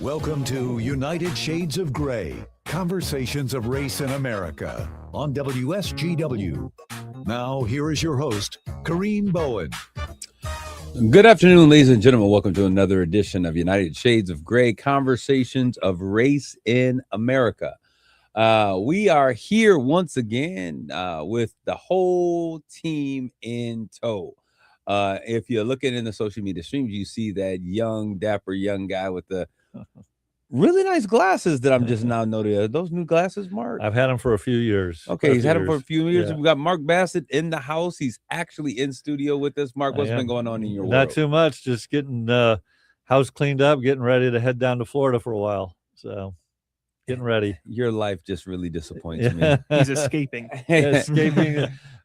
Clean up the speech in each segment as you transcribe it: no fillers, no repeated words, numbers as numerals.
Welcome to United Shades of Gray, Conversations of Race in America on WSGW. Now, here is your host, Kareem Bowen. Good afternoon, ladies and gentlemen. Welcome to another edition of United Shades of Gray, Conversations of Race in America. We are here once again with the whole team in tow. If you're looking in the social media streams, you see that young, dapper young guy with the really nice glasses that I'm just now noticing. Are those new glasses, Mark? I've had them for a few years. Okay, he's had them for a few years. Yeah. We've got Mark Bassett in the house. He's actually in studio with us. Mark, what's been going on in your world? Not too much. Just getting house cleaned up, getting ready to head down to Florida for a while. So getting ready. Your life just really disappoints me. He's escaping.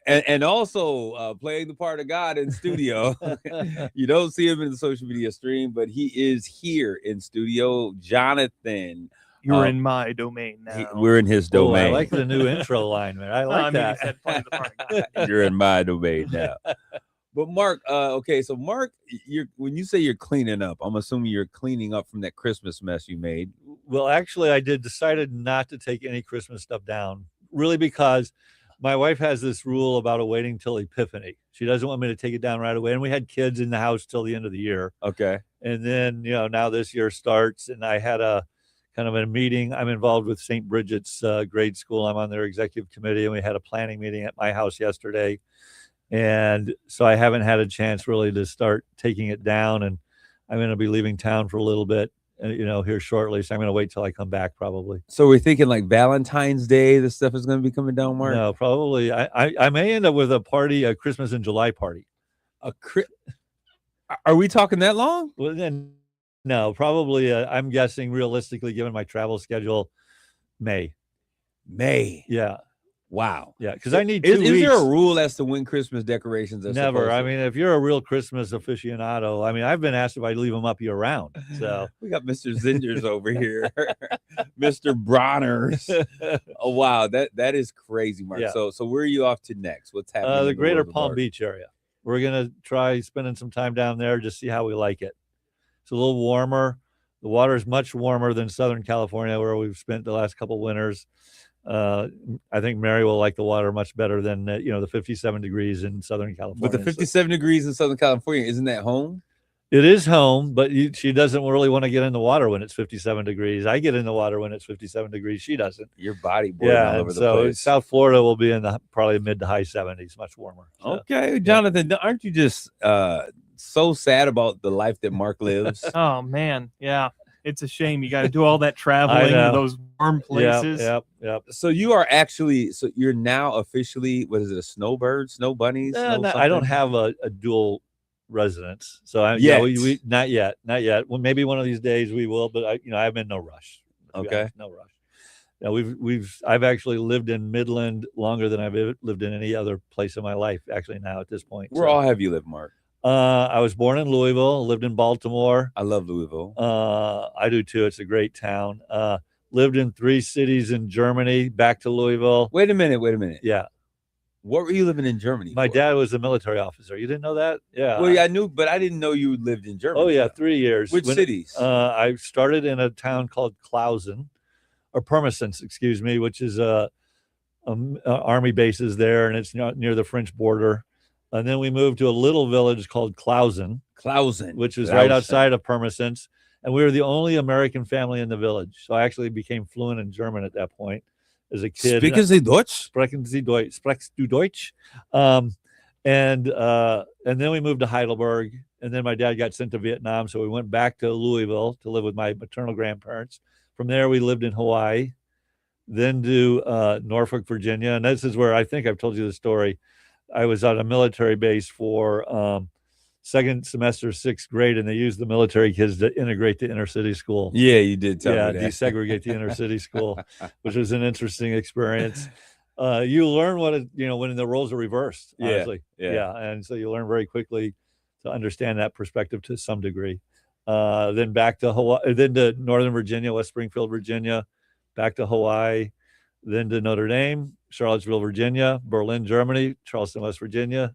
And also playing the part of God in studio. You don't see him in the social media stream, but he is here in studio. Jonathan. You're in my domain now. We're in his domain. I like the new intro line, man. I like that. He said playing the part of God. You're in my domain now. But Mark, okay, so Mark, when you say you're cleaning up, I'm assuming you're cleaning up from that Christmas mess you made. Well, actually, I decided not to take any Christmas stuff down, really, because my wife has this rule about waiting till Epiphany. She doesn't want me to take it down right away. And we had kids in the house till the end of the year. Okay. And then, now this year starts, and I had a kind of a meeting. I'm involved with St. Bridget's grade school. I'm on their executive committee, and we had a planning meeting at my house yesterday. And so I haven't had a chance really to start taking it down. And I'm going to be leaving town for a little bit, here shortly. So I'm going to wait till I come back probably. So we're thinking like Valentine's Day, this stuff is going to be coming down, Mark? No, probably. I may end up with a Christmas in July party. Are we talking that long? Well, then, no, probably. I'm guessing realistically, given my travel schedule, May. Yeah. Wow. Yeah, because I need 2 weeks. Is there a rule as to when Christmas decorations are Never. supposed to? I mean, if you're a real Christmas aficionado, I've been asked if I leave them up year round. So we got Mr. Zingers over here, Mr. Bronners. Oh wow, that is crazy, Mark. Yeah. So where are you off to next? What's happening? The in the greater world of Palm art? Beach area. We're gonna try spending some time down there, just see how we like it. It's a little warmer. The water is much warmer than Southern California, where we've spent the last couple winters. I think Mary will like the water much better than the 57 degrees in Southern California. But the 57 degrees in Southern California, isn't that home? It is home, but she doesn't really want to get in the water when it's 57 degrees. I get in the water when it's 57 degrees. She doesn't. Your body boiling all over the place. South Florida will be in the probably mid to high 70s, much warmer. So, okay, Jonathan, aren't you just so sad about the life that Mark lives? Oh man, yeah. It's a shame you got to do all that traveling to those warm places. Yep. So you're now officially, what is it, a snowbird, snow bunnies? I don't have a dual residence, so we not yet. Well, maybe one of these days we will, but I'm in no rush. Okay, no rush. Yeah, I've actually lived in Midland longer than I've lived in any other place in my life. Actually, now at this point, where all have you lived, Mark? I was born in Louisville, lived in Baltimore. I love Louisville. I do too. It's a great town. Lived in 3 cities in Germany, back to Louisville. Wait a minute. Yeah. What were you living in Germany My for? dad was a military officer. You didn't know that? Yeah. Well, yeah, I knew, but I didn't know you lived in Germany. Oh, yeah, 3 years. Which cities? I started in a town called Pirmasens, excuse me, which is army bases there, and it's near the French border. And then we moved to a little village called Clausen, which is right outside of Pirmasens. And we were the only American family in the village. So I actually became fluent in German at that point as a kid. Sprechen Sie Deutsch? Sprechen Sie Deutsch? Sprechst du Deutsch? And then we moved to Heidelberg. And then my dad got sent to Vietnam. So we went back to Louisville to live with my maternal grandparents. From there, we lived in Hawaii, then to Norfolk, Virginia. And this is where I think I've told you the story. I was on a military base for second semester, 6th grade, and they used the military kids to integrate the inner city school. Yeah, you did tell me that. Desegregate the inner city school, which was an interesting experience. You learn when the roles are reversed, honestly. Yeah. And so you learn very quickly to understand that perspective to some degree. Then back to Hawaii, then to Northern Virginia, West Springfield, Virginia, back to Hawaii, then to Notre Dame, Charlottesville, Virginia, Berlin, Germany, Charleston, West Virginia,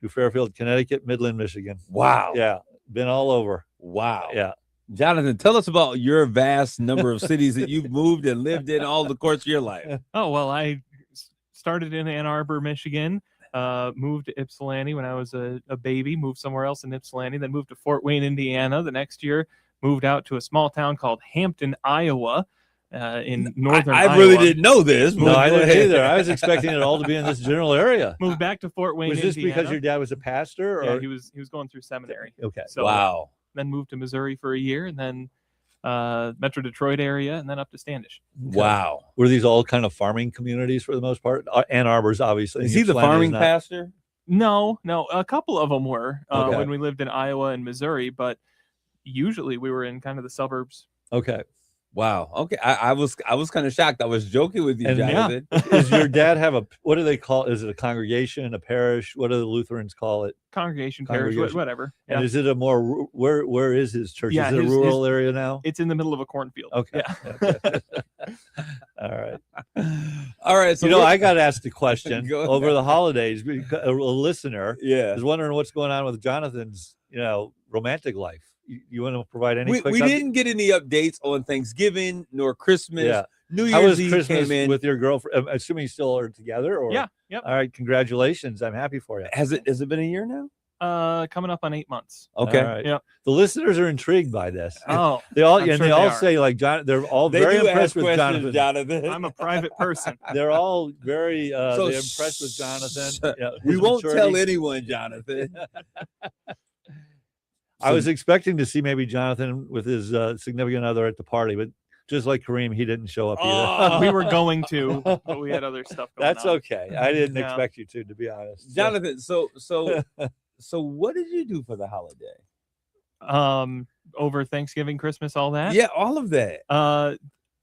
to Fairfield, Connecticut, Midland, Michigan. Wow. Yeah. Been all over. Wow. Yeah. Jonathan, tell us about your vast number of cities that you've moved and lived in all the course of your life. Oh, well, I started in Ann Arbor, Michigan, moved to Ypsilanti when I was a baby, moved somewhere else in Ypsilanti, then moved to Fort Wayne, Indiana the next year, moved out to a small town called Hampton, Iowa, in northern I Iowa. really didn't know this. No, I didn't either. I was expecting it all to be in this general area. Moved back to Fort Wayne, Was this Indiana. because your dad was a pastor? Or? Yeah, he was going through seminary. Okay. So, Wow. Then moved to Missouri for a year, and then Metro Detroit area, and then up to Standish. Okay. Wow. Were these all kind of farming communities for the most part? Ann Arbor's obviously. Is he the farming pastor? No, a couple of them were Okay. when we lived in Iowa and Missouri, but usually we were in kind of the suburbs. Okay. Wow. Okay. I was kind of shocked. I was joking with you, And Jonathan. Does your dad have what do they call? Is it a congregation, a parish? What do the Lutherans call it? Congregation, parish, whatever. And is it a more where is his church? Yeah, is it a rural area now? It's in the middle of a cornfield. Okay. Yeah. Okay. All right. All right. So I got asked a question Go ahead. over the holidays. Because a listener yeah. is wondering what's going on with Jonathan's, romantic life. You want to provide any? We quick didn't get any updates on Thanksgiving nor Christmas. Yeah. New How was Year's Eve Christmas came in. with your girlfriend? Assuming you still are together, or Yeah. Yep. All right, congratulations! I'm happy for you. Has it been a year now? Coming up on 8 months. Okay. All right. Yep. The listeners are intrigued by this. Oh, They all I'm sure they they all are. say like John. They're all They very do impressed ask with questions, Jonathan. I'm a private person. They're all very So they're impressed with Jonathan. Yeah, We his won't maturity. tell anyone, Jonathan. I was expecting to see maybe Jonathan with his significant other at the party, but just like Kareem, he didn't show up either. Oh. We were going to, but we had other stuff going That's on. okay. I didn't Yeah. expect you to be honest. Jonathan, so what did you do for the holiday? Over Thanksgiving, Christmas, all that. Yeah, all of that.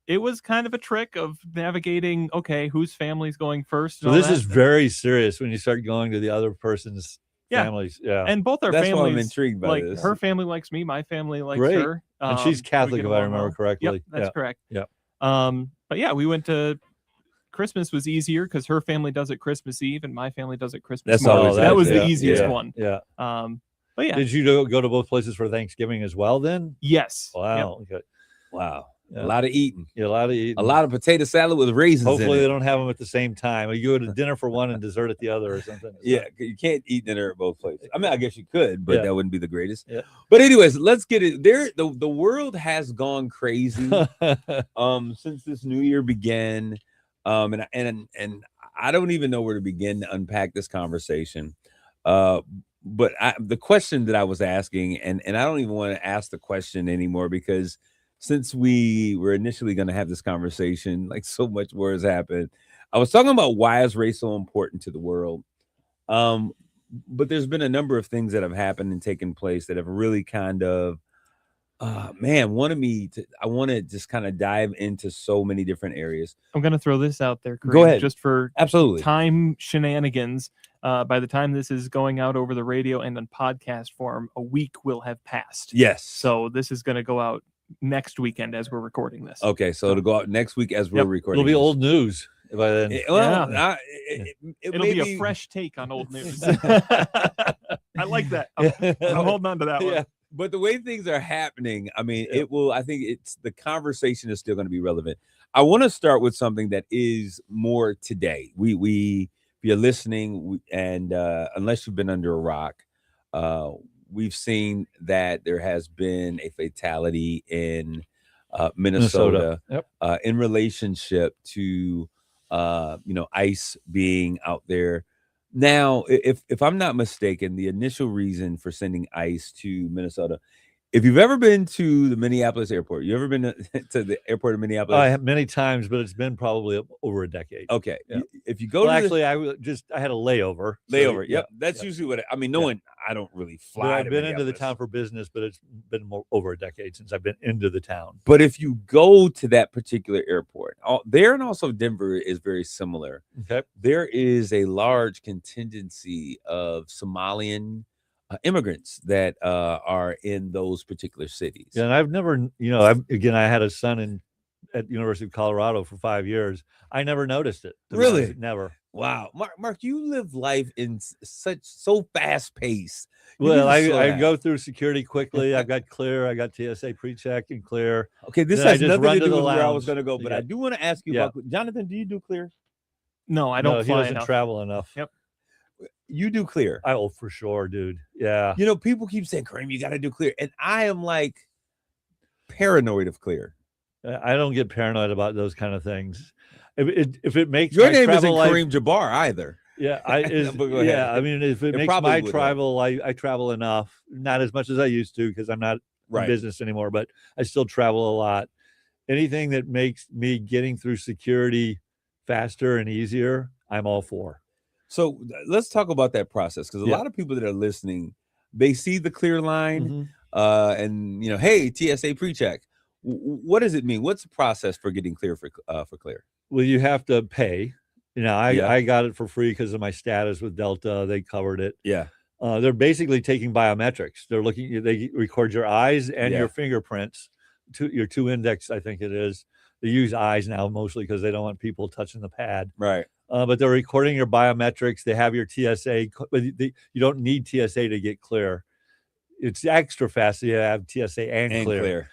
It was kind of a trick of navigating. Okay, whose family's going first? So and all this that. is very serious when you start going to the other person's families. Yeah. and both our That's why I'm families. intrigued by Like this. her family likes me, my family likes Great. her. And she's we Catholic, get if I along remember well. correctly. Yep, that's correct. Yeah. But yeah, we went to Christmas was easier because her family does it Christmas Eve and my family does it Christmas That's morning. always That was yeah, the easiest yeah, one. Yeah. But yeah. Did you go to both places for Thanksgiving as well then? Yes. Wow. Okay. Wow. Yeah. A lot of eating. Yeah, a lot of eating. A lot of potato salad with raisins Hopefully in they it. don't have them at the same time. Or you go to dinner for one and dessert at the other or something. Yeah, you can't eat dinner at both places. I mean, I guess you could, but Yeah. that wouldn't be the greatest. Yeah. But anyways, let's get it there. The world has gone crazy since this new year began. And I don't even know where to begin to unpack this conversation. But the question that I was asking, and I don't even want to ask the question anymore because since we were initially going to have this conversation, like so much more has happened. I was talking about why is race so important to the world. But there's been a number of things that have happened and taken place that have really kind of, I want to just kind of dive into so many different areas. I'm going to throw this out there, Kareem, Go ahead. just for Absolutely. time shenanigans. By the time this is going out over the radio and in podcast form, a week will have passed. Yes. So this is going to go out next weekend as we're recording this. Okay, so it'll go out next week as we're Yep. recording. It'll be this. old news by then. It'll may be a fresh take on old news. I like that. I'm holding on to that one. But the way things are happening, I mean, it will. I think the conversation is still going to be relevant. I want to start with something that is more today. We if you're listening, and unless you've been under a rock, we've seen that there has been a fatality in Minnesota. Yep. In relationship to ICE being out there. Now, if I'm not mistaken, the initial reason for sending ICE to Minnesota, if you've ever been to the Minneapolis airport, you ever been to the airport of Minneapolis? I have many times, but it's been probably over a decade. Okay. Yeah. If you go Well, to actually, I had a layover. layover, So, yep, that's usually what I mean. I don't really But fly. I've to been into the Minneapolis. town for business, but it's been over a decade since I've been into the town. But if you go to that particular airport, there and also Denver is very similar. Okay. There is a large contingency of Somalian immigrants that are in those particular cities. Yeah, and I've never, I had a son at University of Colorado for 5 years. I never noticed it. to be Really? honest, never. Wow, Mark, you live life in so fast paced. Well, I go through security quickly. I've got clear. I got TSA pre-check and clear. Okay, this Then I has just nothing run to to do the with where I was lounge. going to go, but Yeah. I do want to ask you Yeah. about Jonathan. Do you do clear? No, I No, don't he fly doesn't enough. travel enough. Yep. You do clear. Oh, for sure, dude. Yeah. You know, people keep saying, Kareem, you got to do clear. And I am like paranoid of clear. I don't get paranoid about those kind of things. If it makes Your my name isn't travel life, Kareem Jabbar either. yeah, But go ahead. I mean, if it makes probably my would help. travel, I travel enough, not as much as I used to because I'm not in business anymore, but I still travel a lot. Anything that makes me getting through security faster and easier, I'm all for. So let's talk about that process, because a Yeah. lot of people that are listening, they see the clear line, Mhm. and you know, hey, TSA pre-check. What does it mean? What's the process for getting clear for clear? Well, you have to pay. You know, Yeah. I got it for free because of my status with Delta. They covered it. Yeah. They're basically taking biometrics. They're looking. They record your eyes and Yeah. your fingerprints. Your two index, I think it is. They use eyes now mostly because they don't want people touching the pad. Right. But they're recording your biometrics. They have your TSA. But you don't need TSA to get clear. It's extra fast. So you have TSA and clear.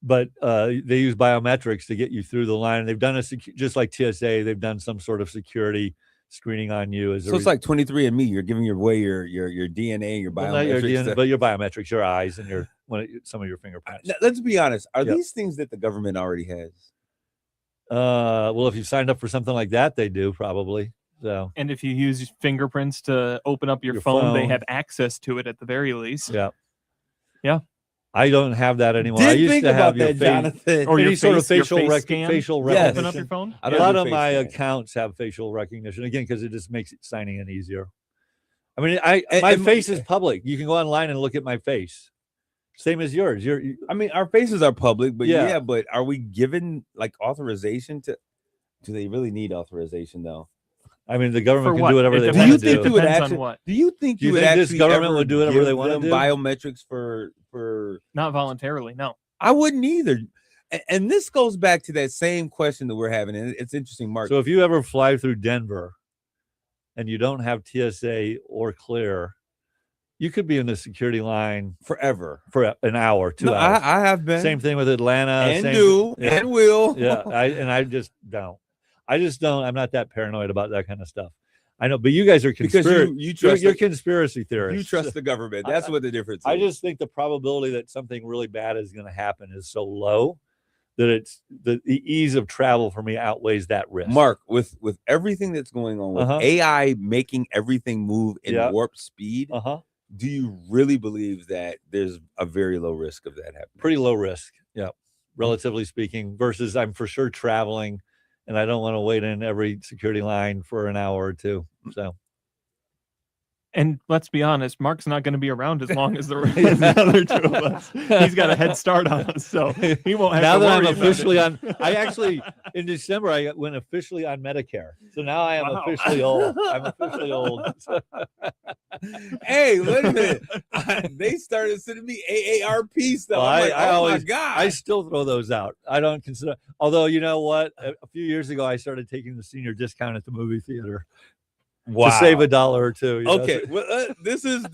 But they use biometrics to get you through the line. They've done just like TSA. They've done some sort of security screening on you. So it's like 23andMe. You're giving away your DNA, your biometrics, but your biometrics, your eyes, and some of your fingerprints. Let's be honest. Are these things that the government already has? Well, if you signed up for something like that, they do probably. So, and if you use fingerprints to open up your phone, they have access to it at the very least. Yeah. Yeah. I don't have that anymore. I used to have your face, Jonathan, or any sort of facial scan, facial recognition. Open up your phone. A lot of my accounts have facial recognition again because it just makes it signing in easier. I mean, my face is public. You can go online and look at my face. Same as yours. I mean, our faces are public, but Yeah. but are we given like authorization to? Do they really need authorization though? I mean, the government can do whatever they Do want you to think do. you would actually? Do you think Do you would think this actually government ever would do whatever give they want to them do? biometrics for Not voluntarily, no. I wouldn't either. And this goes back to that same question that we're having, and it's interesting, Mark. So if you ever fly through Denver and you don't have TSA or clear, you could be in the security line forever for an hour, 2 hours. I have been. Same thing with Atlanta. And will. Yeah, I just don't. I'm not that paranoid about that kind of stuff. I know, but you guys are you're conspiracy theorists. You trust the government. That's what the difference is. I just think the probability that something really bad is going to happen is so low that it's the ease of travel for me outweighs that risk. Mark, with everything that's going on with AI making everything move in warp speed, do you really believe that there's a very low risk of that happening? Pretty low risk, yeah, relatively speaking, versus I'm for sure traveling and I don't want to wait in every security line for an hour or two. So, and let's be honest, Mark's not going to be around as long as the other two of us. He's got a head start on us, so he won't have now to that worry I'm officially about on. I actually in December I went officially on Medicare, so now I am officially old. I'm officially old. Hey, wait a minute! They started sending me AARP stuff. Well, I'm like, oh my God! I still throw those out. I don't consider. Although you know what, a few years ago I started taking the senior discount at the movie theater. Wow. To save $1 or $2. Okay, well, this is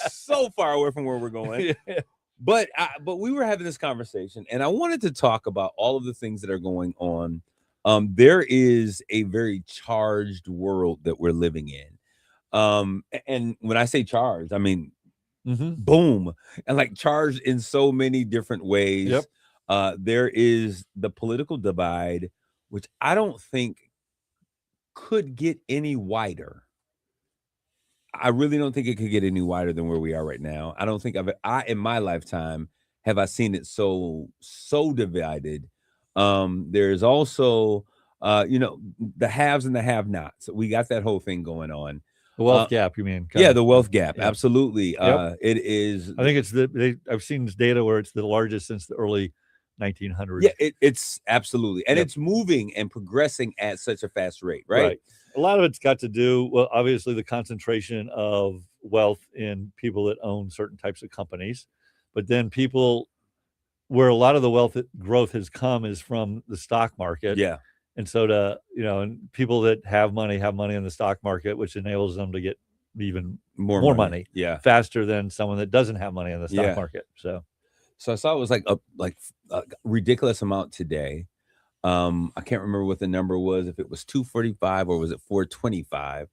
so far away from where we're going. But we were having this conversation, and I wanted to talk about all of the things that are going on. There is a very charged world that we're living in. And when I say charged, I mean boom, and like charged in so many different ways. Yep. There is the political divide, which I don't think could get any wider. I really don't think it could get any wider than where we are right now. I don't think I in my lifetime have I seen it so divided. There's also the haves and the have-nots. We got that whole thing going on. The wealth gap, you mean? Yeah, the wealth gap. Yeah. Absolutely. Yep. It is. I think it's I've seen this data where it's the largest since the early 1900s. Yeah, it's absolutely, and it's moving and progressing at such a fast rate, right? A lot of it's got to do, well, obviously the concentration of wealth in people that own certain types of companies, but then people where a lot of the wealth growth has come is from the stock market. Yeah. And so and people that have money in the stock market, which enables them to get even more money Yeah. faster than someone that doesn't have money in the stock Yeah. market. So I saw it was like a ridiculous amount today. I can't remember what the number was, if it was 245 or was it 425,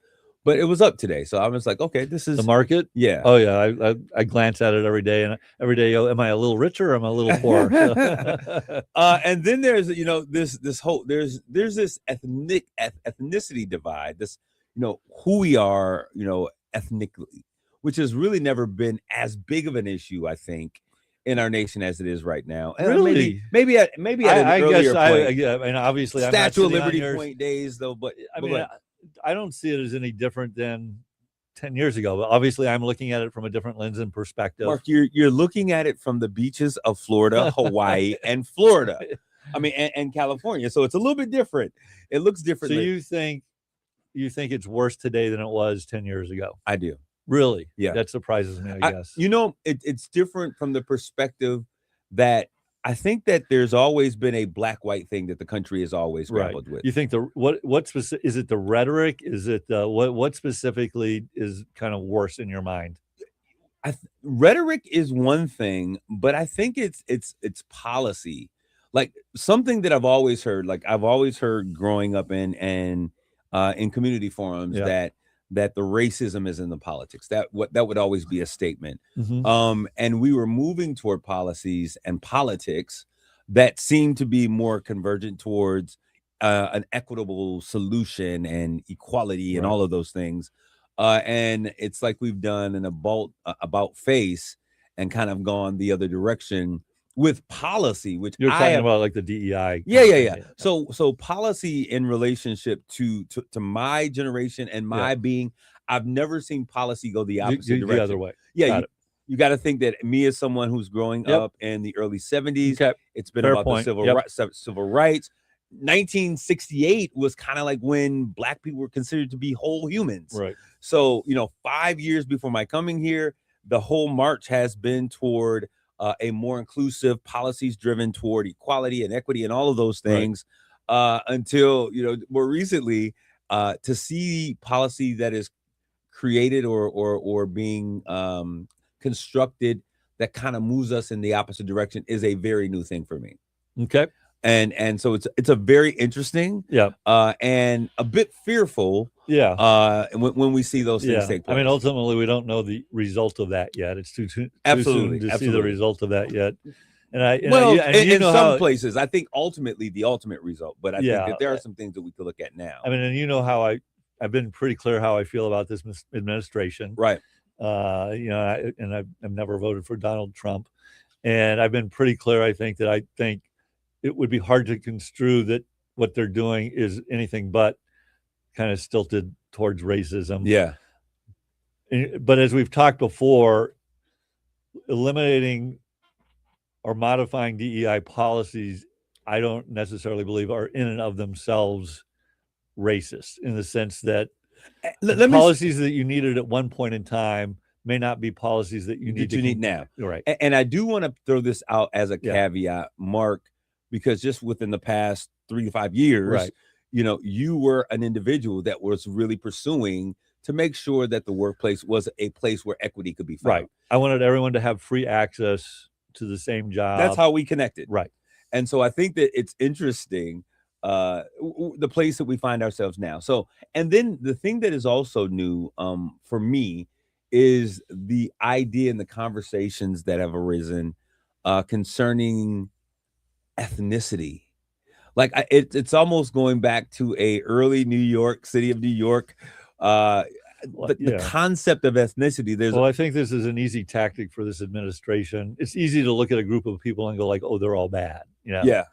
but it was up today. So I was like, okay, this is the market. Yeah. Oh yeah. I glance at it every day, and every day, am I a little richer or am I a little poor? And then there's this whole there's this ethnicity divide, this who we are ethnically, which has really never been as big of an issue, I think, in our nation as it is right now. And Really? maybe at an earlier point. Yeah, I mean, obviously, Statue I'm of not Liberty point days, though. But I mean, I don't see it as any different than 10 years ago. But obviously, I'm looking at it from a different lens and perspective. Mark, you're looking at it from the beaches of Florida, Hawaii, and Florida. I mean, and California. So it's a little bit different. It looks different. So you think it's worse today than it was 10 years ago? I do. Really? Yeah. That surprises me, I guess. It's different from the perspective that I think that there's always been a black-white thing that the country has always grappled with. You think is it the rhetoric? Is it what specifically is kind of worse in your mind? Rhetoric is one thing, but I think it's policy. Like something that I've always heard growing up in community forums, that the racism is in the politics. That would always be a statement. Mm-hmm. And we were moving toward policies and politics that seem to be more convergent towards an equitable solution and equality and all of those things. And it's like we've done an about face and kind of gone the other direction with policy, which you're talking about, like the DEI. Yeah. So policy in relationship to my generation and my being, I've never seen policy go the opposite direction. The other way. Yeah. You got to think that me as someone who's growing up in the early 70s, it's been about the civil rights. 1968 was kind of like when Black people were considered to be whole humans. Right. So, 5 years before my coming here, the whole march has been toward a more inclusive, policies driven toward equality and equity and all of those things, until more recently, to see policy that is created or being constructed that kind of moves us in the opposite direction is a very new thing for me. Okay. And so it's a very interesting, and a bit fearful, when we see those things take place. I mean, ultimately, we don't know the result of that yet. It's too soon to see the result of that yet. And in some places, I think ultimately the ultimate result. But I think that there are some things that we could look at now. I mean, and how I've been pretty clear how I feel about this administration, right? I've never voted for Donald Trump, and I've been pretty clear. I think it would be hard to construe that what they're doing is anything but kind of stilted towards racism. Yeah. But as we've talked before, eliminating or modifying DEI policies, I don't necessarily believe are in and of themselves racist, in the sense that policies that you needed at one point in time may not be policies that you need now. Right. And I do want to throw this out as a caveat, Mark, because just within the past 3 to 5 years, you were an individual that was really pursuing to make sure that the workplace was a place where equity could be found. Right. I wanted everyone to have free access to the same job. That's how we connected. Right. And so I think that it's interesting, the place that we find ourselves now. So, and then the thing that is also new for me is the idea and the conversations that have arisen concerning ethnicity. Like it's almost going back to a early city of New York, the concept of ethnicity. I think this is an easy tactic for this administration. It's easy to look at a group of people and go like, oh, they're all bad. Yeah.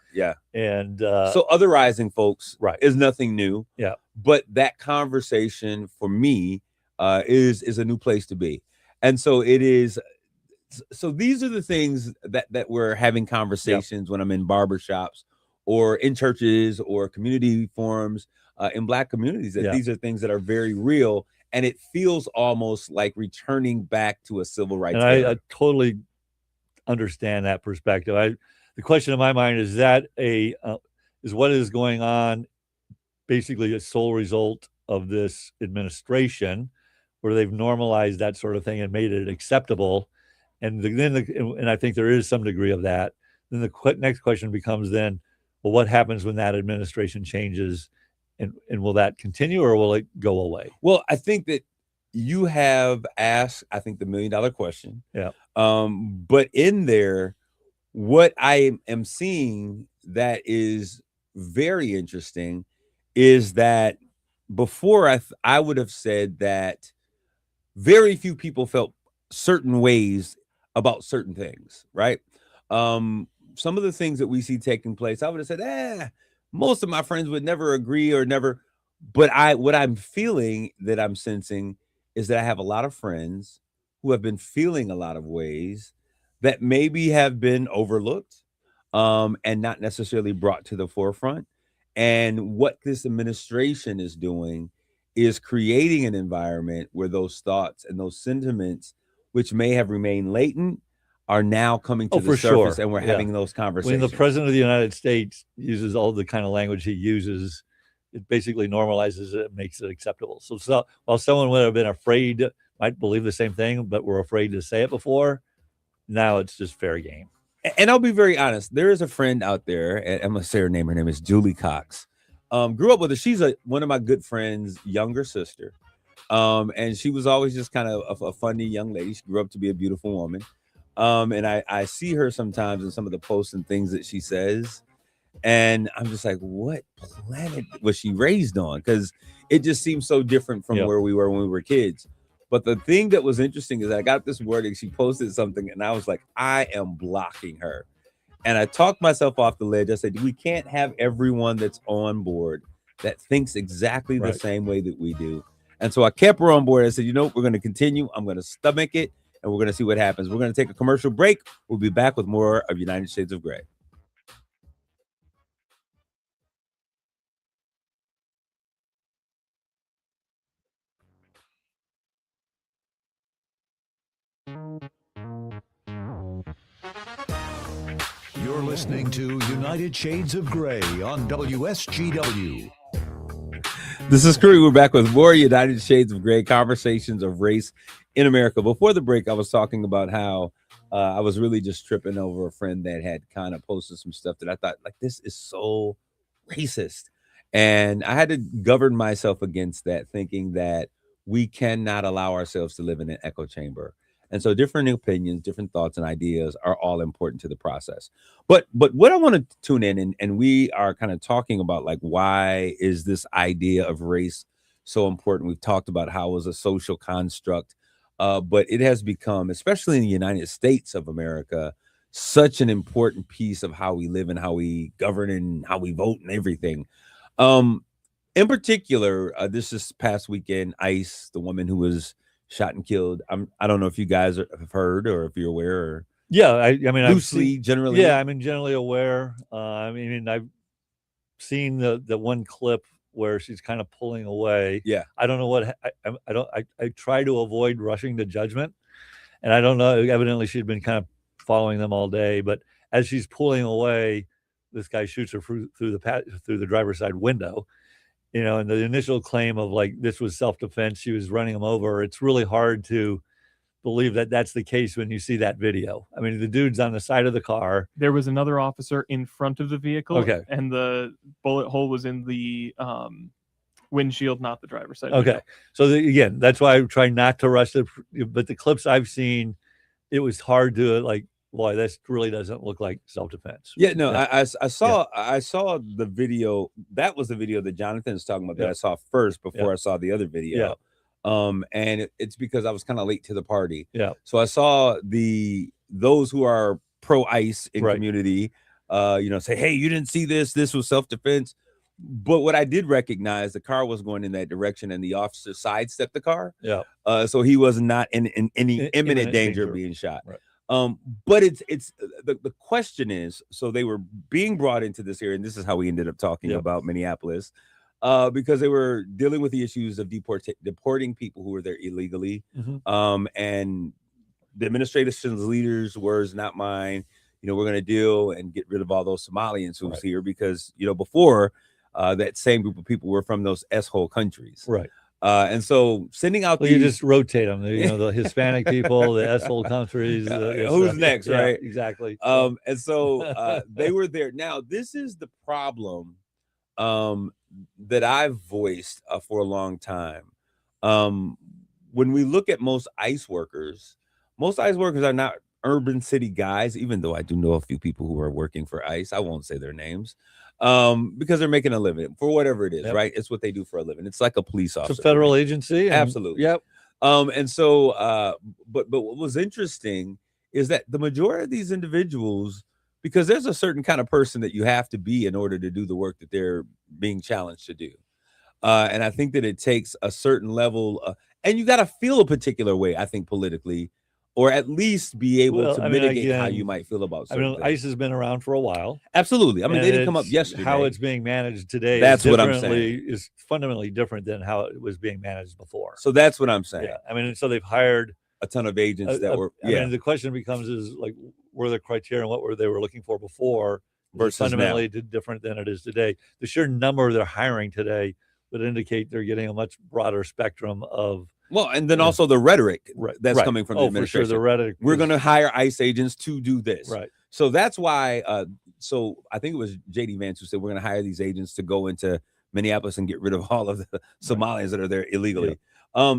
And so otherizing folks is nothing new. Yeah. But that conversation for me is a new place to be. And so it is. So these are the things that we're having conversations when I'm in barbershops or in churches or community forums in Black communities, that these are things that are very real. And it feels almost like returning back to a civil rights era. I totally understand that perspective. The question in my mind is that is what is going on basically a sole result of this administration, where they've normalized that sort of thing and made it acceptable. And I think there is some degree of that. Then the next question becomes then, well, what happens when that administration changes, and will that continue or will it go away? Well, I think that you have asked, I think, the $1 million question. Yeah. But in there, what I am seeing that is very interesting is that before I would have said that very few people felt certain ways about certain things, right? Some of the things that we see taking place, I would have said, most of my friends would never agree or never. But what I'm feeling, that I'm sensing, is that I have a lot of friends who have been feeling a lot of ways that maybe have been overlooked, and not necessarily brought to the forefront. And what this administration is doing is creating an environment where those thoughts and those sentiments, which may have remained latent, are now coming to the surface, and we're having those conversations. When the president of the United States uses all the kind of language he uses, it basically normalizes it and makes it acceptable. So while someone would have been afraid, might believe the same thing, but were afraid to say it before, now it's just fair game. And I'll be very honest. There is a friend out there, and I'm going to say her name. Her name is Julie Cox. Grew up with her. She's one of my good friends' younger sister. And she was always just kind of a funny young lady. She grew up to be a beautiful woman. And I see her sometimes in some of the posts and things that she says. And I'm just like, what planet was she raised on? Because it just seems so different from where we were when we were kids. But the thing that was interesting is I got this wording. She posted something, and I was like, I am blocking her. And I talked myself off the ledge. I said, we can't have everyone that's on board that thinks exactly the same way that we do. And so I kept her on board. I said, we're going to continue. I'm going to stomach it, and we're going to see what happens. We're going to take a commercial break. We'll be back with more of United Shades of Gray. You're listening to United Shades of Gray on WSGW. This is Kareem. We're back with more United Shades of Gray, conversations of race in America. Before the break, I was talking about how I was really just tripping over a friend that had kind of posted some stuff that I thought, like, this is so racist. And I had to govern myself against that, thinking that we cannot allow ourselves to live in an echo chamber. And so different opinions, different thoughts and ideas are all important to the process. But what I want to tune in, and we are kind of talking about, like, why is this idea of race so important? We've talked about how it was a social construct, but it has become, especially in the United States of America, such an important piece of how we live and how we govern and how we vote and everything. In particular, this past weekend, ICE, the woman who was shot and killed. I don't know if you guys have heard or if you're aware. Or I mean, loosely, generally. Yeah, I'm generally aware. I've seen the one clip where she's kind of pulling away. Yeah, I don't know what I try to avoid rushing to judgment, and I don't know. Evidently, she'd been kind of following them all day, but as she's pulling away, this guy shoots her through the driver's side window. And the initial claim of, like, this was self-defense, she was running him over. It's really hard to believe that that's the case when you see that video. I mean, the dude's on the side of the car. There was another officer in front of the vehicle. Okay. And the bullet hole was in the windshield, not the driver's side. Okay. So again, that's why I try not to rush it. But the clips I've seen, it was hard to, like, boy, this really doesn't look like self-defense. Yeah, no, I saw the video. That was the video that Jonathan is talking about that I saw first before I saw the other video. And it's because I was kind of late to the party. Yeah. So I saw those who are pro ICE in community, say, hey, you didn't see this. This was self-defense. But what I did recognize, the car was going in that direction, and the officer sidestepped the car. Yeah. So he was not in any imminent danger of being shot. Right. But it's the question is, so they were being brought into this area, and this is how we ended up talking about Minneapolis, because they were dealing with the issues of deporting people who were there illegally. Mm-hmm. And the administration's leaders' words, not mine, we're going to deal and get rid of all those Somalians who's here, because before that same group of people were from those S-hole countries. Right. And so sending out Well, you just rotate them. The Hispanic people, the S-hole countries. Who's next, yeah, right? Exactly. And so they were there. Now, this is the problem that I've voiced for a long time. When we look at most ICE workers are not urban city guys, even though I do know a few people who are working for ICE. I won't say their names because they're making a living for whatever it is, right? It's what they do for a living. It's like a police officer. It's a federal agency. Absolutely. Yep. And so, but what was interesting is that the majority of these individuals, because there's a certain kind of person that you have to be in order to do the work that they're being challenged to do. And I think that it takes a certain level, and you got to feel a particular way, I think, politically, or at least be able to mitigate how you might feel about certain things. ICE has been around for a while. Absolutely. I mean, they didn't come up yesterday. How it's being managed today that's what I'm saying. Is fundamentally different than how it was being managed before. So that's what I'm saying. Yeah. I mean, so they've hired a ton of agents that were, I mean, the question becomes is like, what are the criteria and what were they looking for before versus fundamentally different than it is today? The sheer number they're hiring today would indicate they're getting a much broader spectrum of. Well, and then also the rhetoric that's coming from the administration. For sure, the rhetoric. We're going to hire ICE agents to do this. Right. So that's why. So I think it was J.D. Vance who said we're going to hire these agents to go into Minneapolis and get rid of all of the Somalians that are there illegally. Yeah.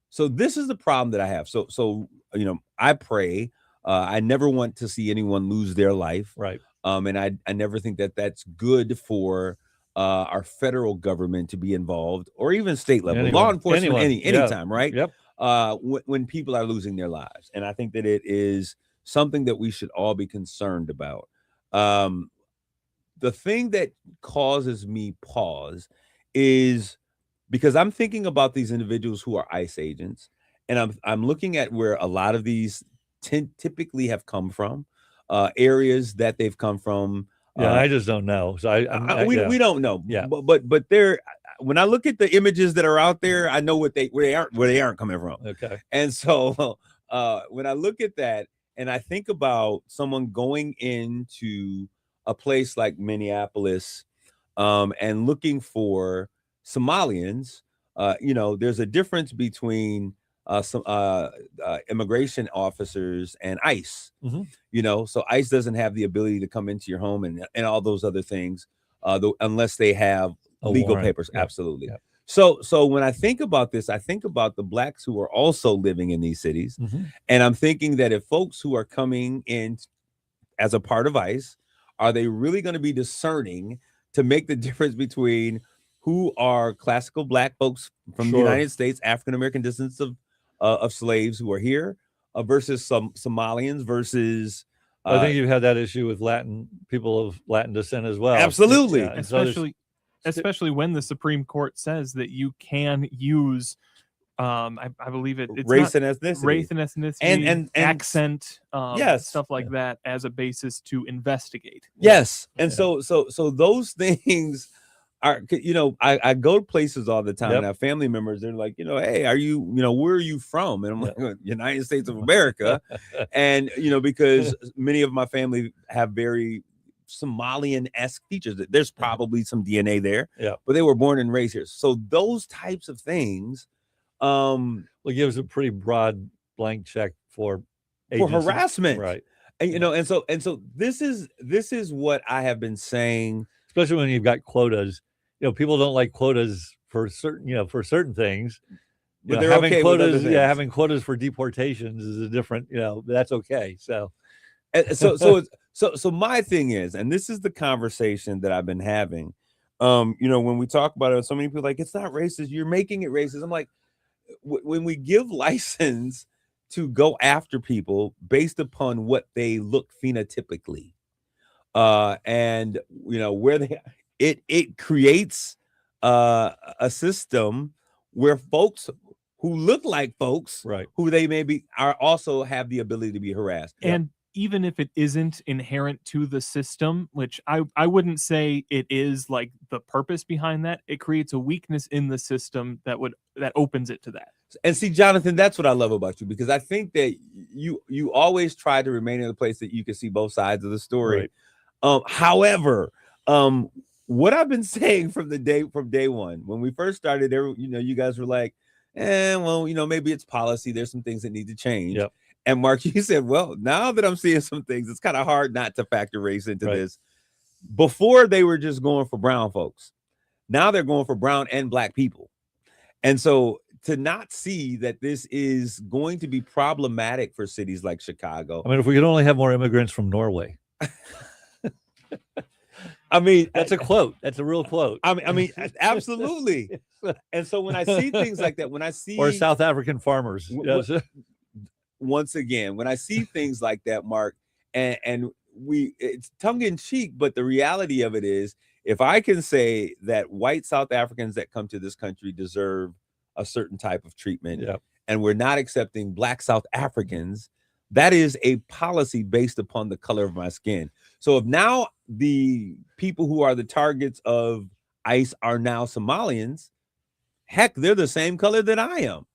So this is the problem that I have. So I pray. I never want to see anyone lose their life. Right. And I never think that that's good for our federal government to be involved, or even state level law enforcement, anytime, right? Yep. When people are losing their lives, and I think that it is something that we should all be concerned about. The thing that causes me pause is because I'm thinking about these individuals who are ICE agents, and I'm looking at where a lot of these typically have come from, areas that they've come from. Yeah, I just don't know. So we don't know. Yeah, but there, when I look at the images that are out there, I know where they aren't coming from. Okay. And so when I look at that and I think about someone going into a place like Minneapolis and looking for Somalians, there's a difference between some immigration officers and ICE. Mm-hmm. So ICE doesn't have the ability to come into your home and all those other things unless they have legal papers. Yep. Absolutely. Yep. So when I think about this, I think about the blacks who are also living in these cities. Mm-hmm. And I'm thinking that if folks who are coming in as a part of ICE, are they really going to be discerning to make the difference between who are classical black folks from the United States, African-American descendants of slaves who are here versus some Somalians versus I think you've had that issue with people of Latin descent as well. Absolutely. Yeah, especially when the Supreme Court says that you can use I believe it's race and ethnicity and accent stuff like that as a basis to investigate. Yes. And so those things are, I go to places all the time and I have family members. They're like, hey, are you, where are you from? And I'm like, United States of America. And, because many of my family have very Somalian-esque features. There's probably some DNA there, but they were born and raised here. So those types of things, it gives a pretty broad blank check for harassment. Right. And, and so this is what I have been saying, especially when you've got quotas. People don't like quotas for certain things. But they're having quotas. Having quotas for deportations is a different. That's okay. So my thing is, and this is the conversation that I've been having. When we talk about it, so many people are like, it's not racist. You're making it racist. I'm like, when we give license to go after people based upon what they look phenotypically, and where they. It creates a system where folks who look like folks, who they maybe are, also have the ability to be harassed. And even if it isn't inherent to the system, which I wouldn't say it is, like the purpose behind that, it creates a weakness in the system that opens it to that. And see, Jonathan, that's what I love about you, because I think that you always try to remain in a place that you can see both sides of the story. Right. However, what I've been saying from day one, when we first started there, you guys were like, well, maybe it's policy. There's some things that need to change. Yep. And Mark, you said, well, now that I'm seeing some things, it's kind of hard not to factor race into Right. this. Before they were just going for brown folks. Now they're going for brown and black people. And so to not see that this is going to be problematic for cities like Chicago. I mean, if we could only have more immigrants from Norway. I mean, That's a quote. That's a real quote. I mean, absolutely. And so when I see things like that, when I see or South African farmers. Yes. Once again, when I see things like that, Mark, and it's tongue in cheek, but the reality of it is, if I can say that white South Africans that come to this country deserve a certain type of treatment, Yep. and we're not accepting black South Africans, that is a policy based upon the color of my skin. So if now the people who are the targets of ICE are now Somalians, heck, they're the same color that I am.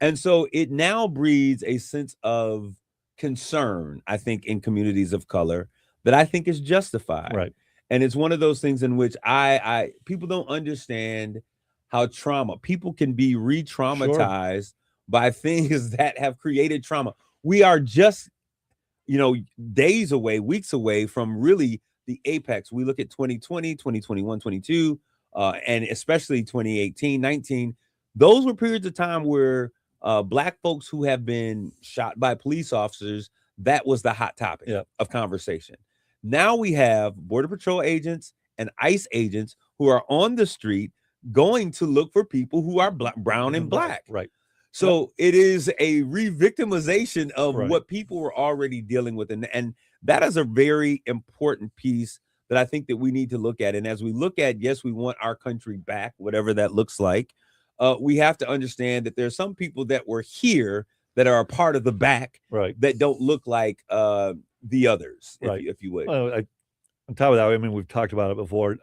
And so it now breeds a sense of concern, I think, in communities of color that I think is justified. Right. And it's one of those things in which people don't understand how people can be re-traumatized by things that have created trauma. We are just, days away, weeks away from really the apex. We look at 2020, 2021, 22, and especially 2018, 19. Those were periods of time where black folks who have been shot by police officers, that was the hot topic of conversation. Now we have Border Patrol agents and ICE agents who are on the street going to look for people who are brown and black. Right. So it is a re-victimization of what people were already dealing with. And that is a very important piece that I think that we need to look at. And as we look at, yes, we want our country back, whatever that looks like. We have to understand that there's some people that were here that are a part of the back that don't look like the others, if you would. Well, on top of that, I mean, we've talked about it before.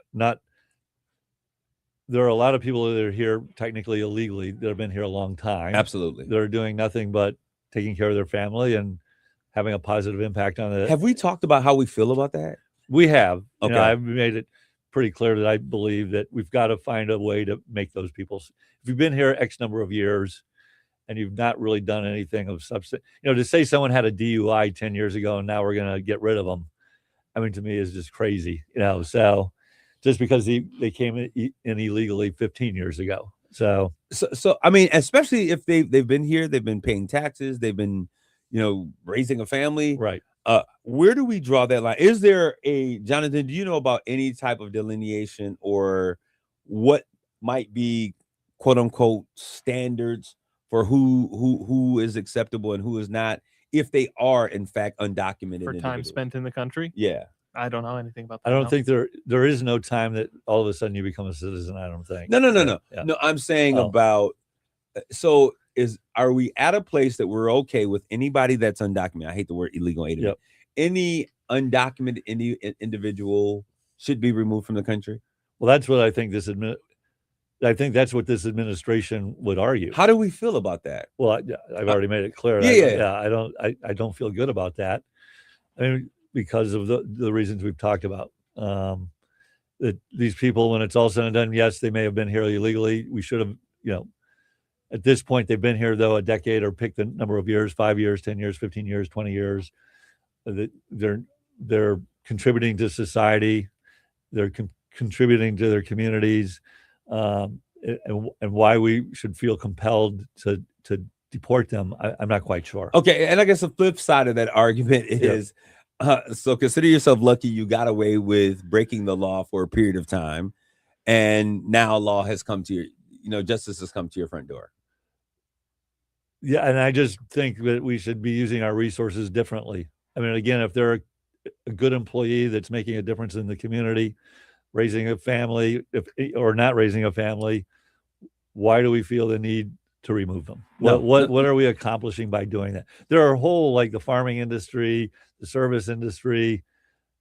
There are a lot of people that are here technically illegally that have been here a long time. Absolutely. They're doing nothing but taking care of their family and having a positive impact on it. Have we talked about how we feel about that? We have. Okay. I've made it pretty clear that I believe that we've got to find a way to make those people. If you've been here X number of years and you've not really done anything of substance, to say someone had a DUI 10 years ago and now we're going to get rid of them, I mean, to me is just crazy, so just because they came in illegally 15 years ago. So I mean, especially if they've been here, they've been paying taxes, they've been, raising a family. Right. Where do we draw that line? Is there Jonathan, do you know about any type of delineation or what might be quote unquote standards for who is acceptable and who is not, if they are in fact undocumented for time spent in the country? Yeah. I don't know anything about that. I don't think there is no time that all of a sudden you become a citizen. I don't think. No. No, I'm saying about, so are we at a place that we're okay with anybody that's undocumented? I hate the word illegal alien. Yep. Any undocumented individual should be removed from the country? Well, that's what I think I think that's what this administration would argue. How do we feel about that? Well, I've already made it clear. I don't feel good about that. I mean, because of the reasons we've talked about. That these people, when it's all said and done, yes, they may have been here illegally. We should have, at this point, they've been here, though, a decade or pick the number of years, 5 years, 10 years, 15 years, 20 years. They're contributing to society. They're contributing to their communities. And why we should feel compelled to deport them, I'm not quite sure. Okay, and I guess the flip side of that argument is, so consider yourself lucky you got away with breaking the law for a period of time, and now law has come to your, justice has come to your front door. Yeah, and I just think that we should be using our resources differently. I mean, again, if they're a good employee that's making a difference in the community, raising a family, or not raising a family, why do we feel the need to remove them? What are we accomplishing by doing that? There are whole, like the farming industry, the service industry.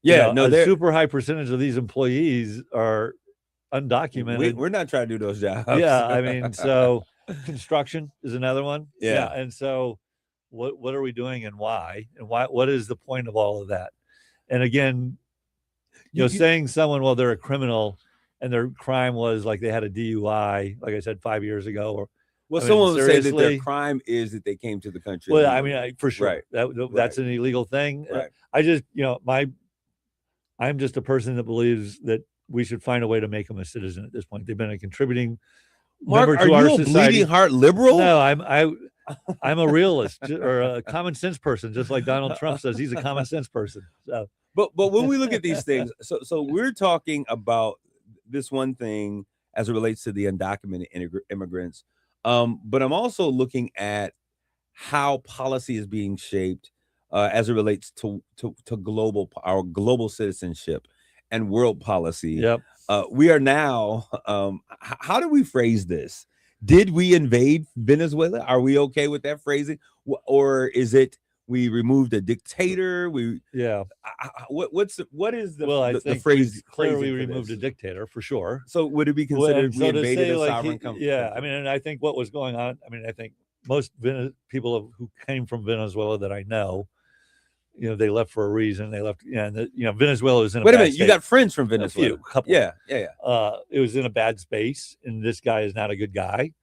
A super high percentage of these employees are undocumented. We're not trying to do those jobs. Yeah, I mean, so construction is another one. Yeah. And so what are we doing and why? And what is the point of all of that? And again, saying someone, well, they're a criminal, and their crime was like they had a DUI, like I said 5 years ago. Or Well, I mean, someone would say that their seriously? crime is that they came to the country. Well, I illegally. mean, for sure, Right. that's an illegal thing. Right. I just, I'm just a person that believes that we should find a way to make them a citizen at this point. They've been a contributing Mark, member are to our you a society. bleeding heart liberal? No, I'm a realist or a common sense person, just like Donald Trump says he's a common sense person. So, But when we look at these things, so we're talking about this one thing as it relates to the undocumented immigrants, but I'm also looking at how policy is being shaped as it relates to our global citizenship and world policy. yep. We are now. How do we phrase this? Did we invade Venezuela? Are we okay with that phrasing, or is it we removed a dictator? Yeah. What is the Well, I the think phrase? clearly we phrasing for removed a this? dictator for sure. So would it be Well, considered and we so to invaded say, a like, sovereign country? yeah, I mean, and I think what was going on, I mean, I think most people who came from Venezuela that I know, they left for a reason. They left, and Venezuela is in a Wait a bad minute, you state. got friends from A Venezuela? few, couple. Yeah. It was in a bad space, and this guy is not a good guy.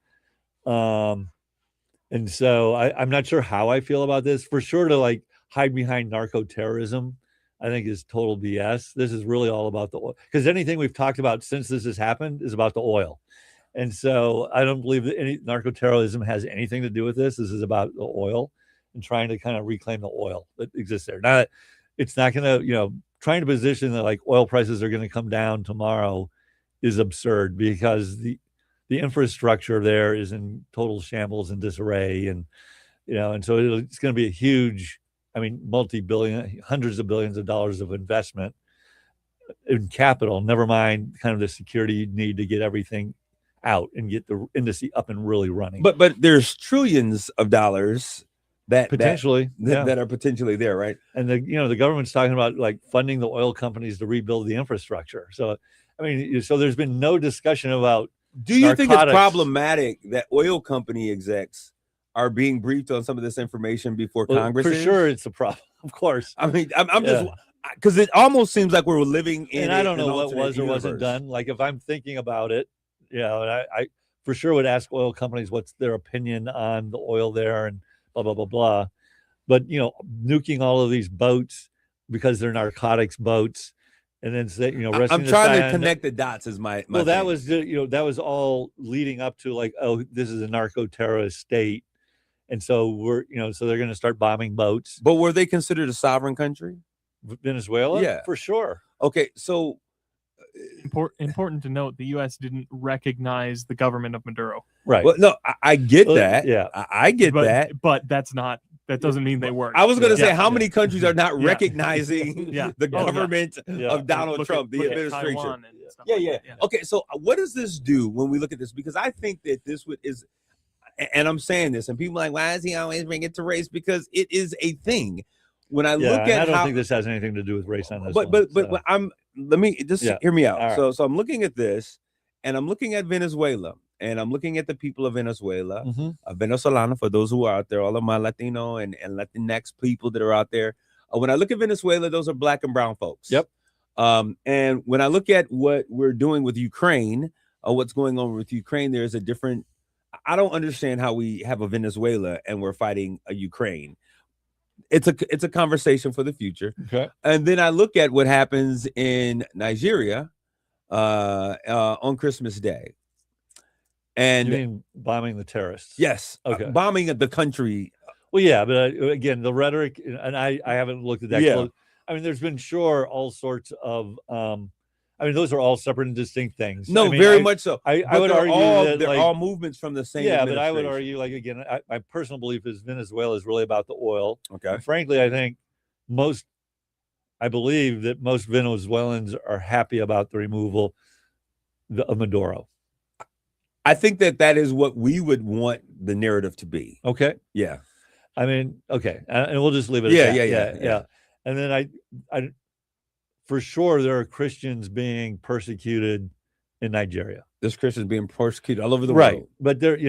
And so I'm not sure how I feel about this. For sure, to like hide behind narco terrorism, I think is total BS. This is really all about the oil, because anything we've talked about since this has happened is about the oil. And so I don't believe that any narco terrorism has anything to do with this. This is about the oil and trying to kind of reclaim the oil that exists there. Now, it's not going to, trying to position that like oil prices are going to come down tomorrow is absurd, because the infrastructure there is in total shambles and disarray. And, and so it's going to be a huge, multi-billion, hundreds of billions of dollars of investment in capital, never mind kind of the security you need to get everything out and get the industry up and really running. But there's trillions of dollars that potentially that are potentially there, right? And the government's talking about like funding the oil companies to rebuild the infrastructure. So so there's been no discussion about. Do you think it's narcotics. problematic that oil company execs are being briefed on some of this information before Congress? For is? sure, it's a problem. Of course. I mean, I'm just because it almost seems like we're living in. And I don't know what was or wasn't done. Like if I'm thinking about it, and I for sure would ask oil companies what's their opinion on the oil there and blah blah blah blah. But nuking all of these boats because they're narcotics boats. And then say, I'm trying to connect the dots. Is my well, that thing. was that was all leading up to like, oh, this is a narco terrorist state, and so we're so they're going to start bombing boats. But were they considered a sovereign country? Venezuela, yeah, for sure. Okay, so important to note, the U.S. didn't recognize the government of Maduro. Right. Well, no, I get that. Yeah, I get that. But that's not. That doesn't mean they weren't. I was going to say, how many countries are not Yeah. recognizing the government of Donald Look Trump, the look at administration? Taiwan and stuff Yeah, like yeah. that. Okay, so what does this do when we look at this? Because I think that this is, and I'm saying this, and people are like, why is he always bring it to race? Because it is a thing. When I look at, I don't think this has anything to do with race on this. But let me just hear me out. Right. So I'm looking at this, and I'm looking at Venezuela, and I'm looking at the people of Venezuela, Venezolana, for those who are out there, all of my Latino and Latinx people that are out there. When I look at Venezuela, those are black and brown folks. Yep. And when I look at what we're doing with Ukraine, what's going on with Ukraine, there's a different. I don't understand how we have a Venezuela and we're fighting a Ukraine. It's a conversation for the future. Okay. And then I look at what happens in Nigeria on Christmas Day. And you mean bombing the terrorists? Yes. Okay. Bombing the country. Well, yeah, but again, the rhetoric, and I haven't looked at that. Yeah. Close. I mean, there's been all sorts of. Those are all separate and distinct things. No, much so. I would argue that they're all movements from the same. Yeah, but I would argue, like again, my personal belief is Venezuela is really about the oil. Okay. And frankly, I think I believe that most Venezuelans are happy about the removal of Maduro. I think that is what we would want the narrative to be. Okay. Yeah. I mean, okay, and we'll just leave it at that. Yeah. And then I for sure there are Christians being persecuted in Nigeria. There's Christians being persecuted all over the right. world. But there's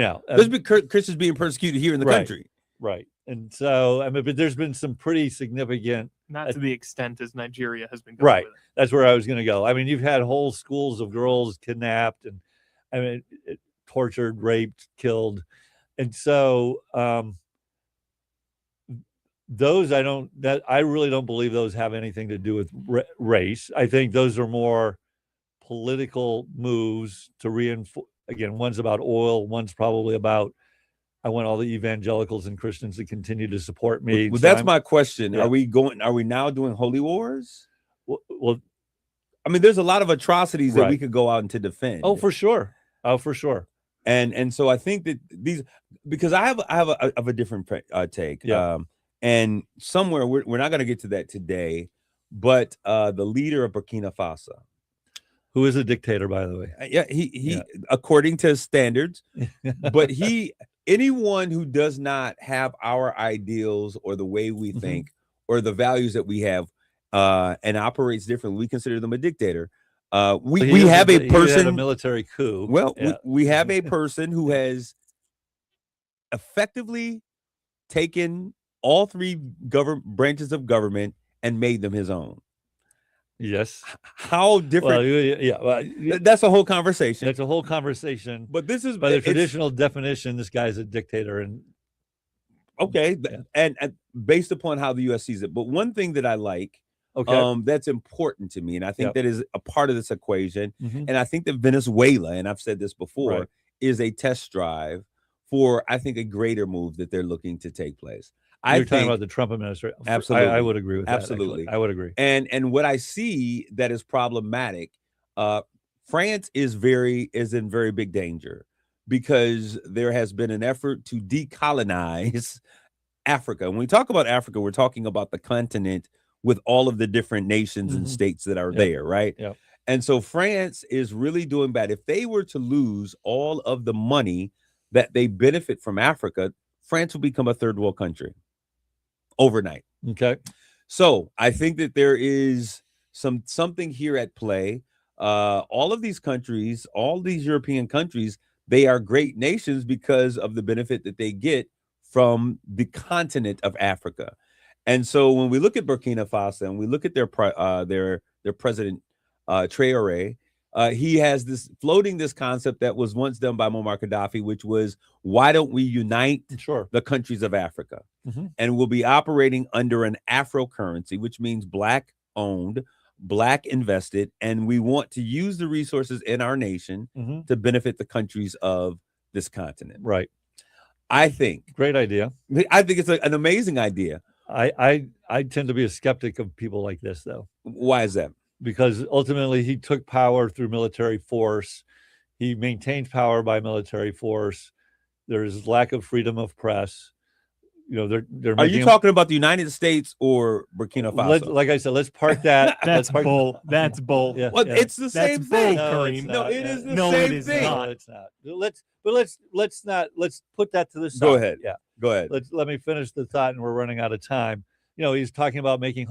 been Christians being persecuted here in the country. Right. And so, I mean, but there's been some pretty significant. Not to the extent as Nigeria has been going Right. with it. That's where I was going to go. I mean, you've had whole schools of girls kidnapped and, I mean, tortured, raped, killed. And so those I really don't believe those have anything to do with race. I think those are more political moves to reinforce. Again, one's about oil, one's probably about, I want all the evangelicals and Christians to continue to support me. Well, So that's my question. yeah. Are we now doing holy wars? Well, I mean, there's a lot of atrocities that Right. we could go out and to defend. oh, for sure. Oh, for sure. And so I think that these, because I have a different take. Yeah. And somewhere we're not going to get to that today, but the leader of Burkina Faso, Who is a dictator, by the way. yeah, he according to standards, but anyone who does not have our ideals or the way we think or the values that we have and operates differently, we consider them a dictator. We have a person, he had a military coup. well, Yeah. we have a person who has effectively taken all three branches of government and made them his own. Yes. How different? Well, yeah. Well, That's a whole conversation. that's a whole conversation. But this is By the it's- traditional definition, this guy's a dictator. And okay, Yeah. and based upon how the U.S. sees it. But one thing that I like, okay. that's important to me, and I think Yep. that is a part of this equation. Mhm. And I think that Venezuela, and I've said this before, Right. is a test drive for, I think, a greater move that they're looking to take place. You're talking about the Trump administration. Absolutely. I would agree with that. Absolutely. Actually. I would agree. And what I see that is problematic, France is in very big danger because there has been an effort to decolonize Africa. When we talk about Africa, we're talking about the continent with all of the different nations and states that are there, right? Yep. And so France is really doing bad. If they were to lose all of the money that they benefit from Africa, France will become a third world country overnight. Okay. So I think that there is something here at play. All of these countries, all these European countries, they are great nations because of the benefit that they get from the continent of Africa. And so when we look at Burkina Faso and we look at their president Traoré, he has floating this concept that was once done by Muammar Gaddafi, which was, why don't we unite Sure. the countries of Africa? Mhm. And we'll be operating under an Afro currency, which means Black owned, Black invested, and we want to use the resources in our nation Mhm. to benefit the countries of this continent. Right. I think Great idea. it's an amazing idea. I tend to be a skeptic of people like this, though, Why is that? because ultimately he took power through military force. He maintained power by military force. There's lack of freedom of press. You know, they're Are you making talking about the United States or Burkina Faso? like I said, let's park that. That's let's park, bull. That's bull. Yeah, Well, yeah. it's the That's same bull, thing. No, it's Kareem. not. No, it is the No, same it is thing. No, it's not. Let's put that to the side. Go ahead. Yeah. Go ahead. Let me finish the thought, and we're running out of time. You know, he's talking about making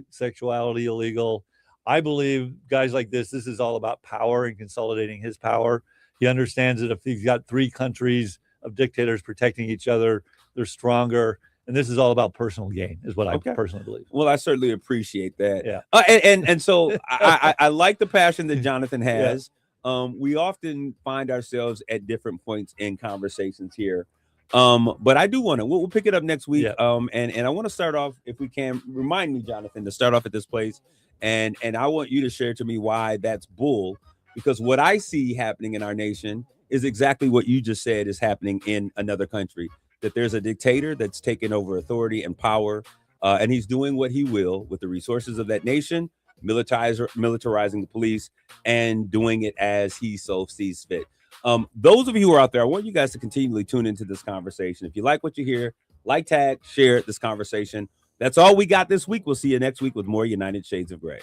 sexuality illegal. I believe guys like this is all about power and consolidating his power. He understands that if he's got three countries of dictators protecting each other, they're stronger. And this is all about personal gain, is what Okay. I personally believe. Well, I certainly appreciate that. Yeah. And so I like the passion that Jonathan has. We often find ourselves at different points in conversations here. But I do want to, we'll pick it up next week. Yeah. And I want to start off, if we can, remind me, Jonathan, to start off at this place. And I want you to share to me why that's bull, because what I see happening in our nation is exactly what you just said is happening in another country, that there's a dictator that's taken over authority and power, and he's doing what he will with the resources of that nation, militarizing the police, and doing it as he so sees fit. Those of you who are out there, I want you guys to continually tune into this conversation. If you like what you hear, like, tag, share this conversation. That's all we got this week. We'll see you next week with more United Shades of Gray.